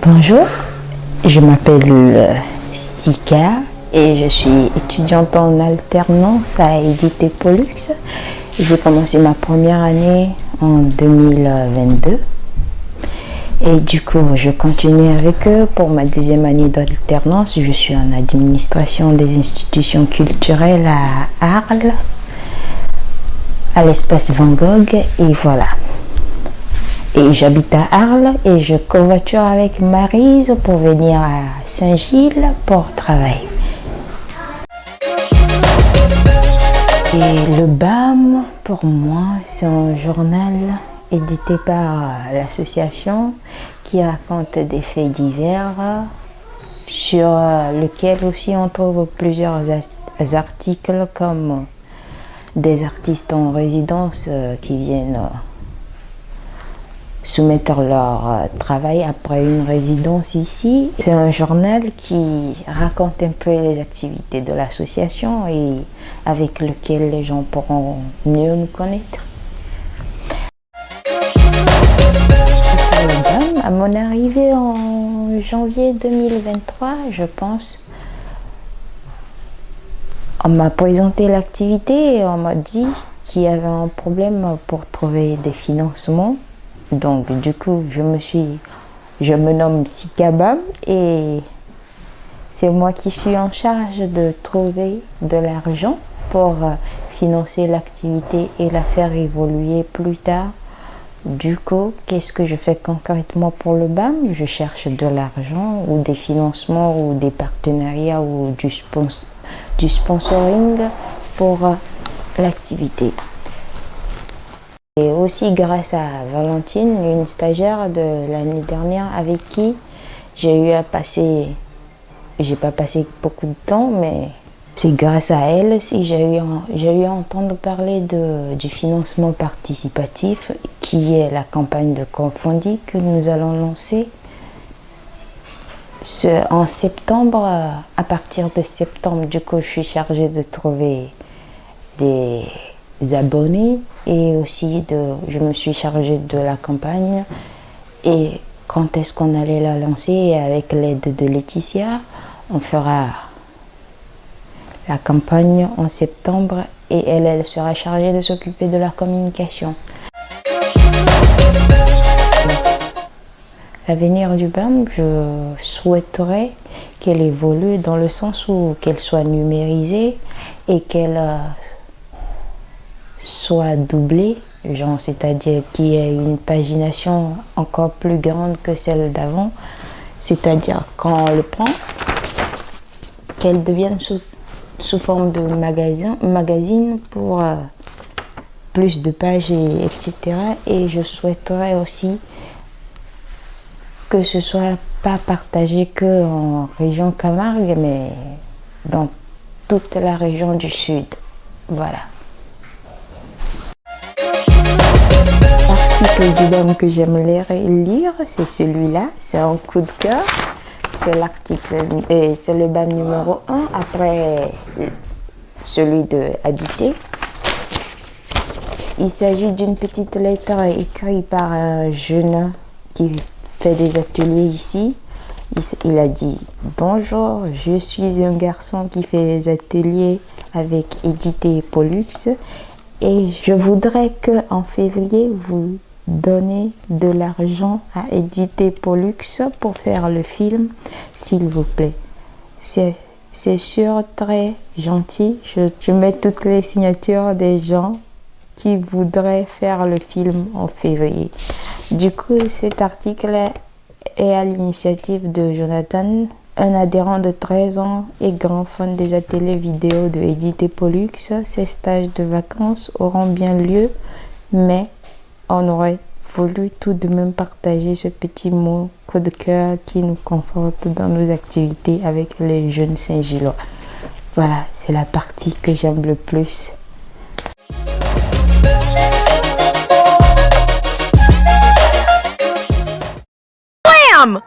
Bonjour, je m'appelle Sika et je suis étudiante en alternance à Edité Pollux. J'ai commencé ma première année en 2022 et du coup je continue avec eux pour ma deuxième année d'alternance. Je suis en administration des institutions culturelles à Arles, à l'espace Van Gogh, et voilà. Et j'habite à Arles et je covoiture avec Maryse pour venir à Saint-Gilles pour travailler. Et le BAM, pour moi, c'est un journal édité par l'association qui raconte des faits divers sur lequel aussi on trouve plusieurs articles comme des artistes en résidence qui viennent soumettre leur travail après une résidence ici. C'est un journal qui raconte un peu les activités de l'association et avec lequel les gens pourront mieux nous connaître. À mon arrivée en janvier 2023, je pense, on m'a présenté l'activité et on m'a dit qu'il y avait un problème pour trouver des financements. Donc du coup, je me nomme Sika BAM et c'est moi qui suis en charge de trouver de l'argent pour financer l'activité et la faire évoluer plus tard. Du coup, qu'est-ce que je fais concrètement pour le BAM? Je cherche de l'argent ou des financements ou des partenariats ou du sponsoring pour l'activité. Et aussi grâce à Valentine, une stagiaire de l'année dernière avec qui j'ai eu à passer, j'ai pas passé beaucoup de temps, mais c'est grâce à elle aussi j'ai eu à entendre parler du financement participatif qui est la campagne de crowdfunding que nous allons lancer en septembre. À partir de septembre, du coup, je suis chargée de trouver des abonnés et aussi je me suis chargée de la campagne et quand est-ce qu'on allait la lancer. Et avec l'aide de Laetitia, on fera la campagne en septembre et elle sera chargée de s'occuper de la communication. L'avenir du BAM, je souhaiterais qu'elle évolue dans le sens où qu'elle soit numérisée et qu'elle soit doublée, genre, c'est-à-dire qu'il y ait une pagination encore plus grande que celle d'avant, c'est-à-dire quand on le prend, qu'elle devienne sous forme de magazine pour plus de pages, etc. Et je souhaiterais aussi que ce soit pas partagé que en région Camargue, mais dans toute la région du Sud. Voilà. L'article du BAM que j'aimerais lire, c'est celui-là, c'est un coup de cœur. C'est l'article, c'est le BAM numéro 1, après celui de Habiter. Il s'agit d'une petite lettre écrite par un jeune qui fait des ateliers ici. Il a dit: bonjour, je suis un garçon qui fait des ateliers avec Edité Pollux et je voudrais que en février vous donnez de l'argent à Edité Pollux pour faire le film, s'il vous plaît. C'est sûr, très gentil. Je mets toutes les signatures des gens qui voudraient faire le film en février. Du coup, cet article est à l'initiative de Jonathan, un adhérent de 13 ans et grand fan des ateliers vidéo de Edité Pollux. Ces stages de vacances auront bien lieu, mais on aurait voulu tout de même partager ce petit mot coup de cœur qui nous conforte dans nos activités avec les jeunes Saint-Gillois. Voilà, c'est la partie que j'aime le plus. Bam!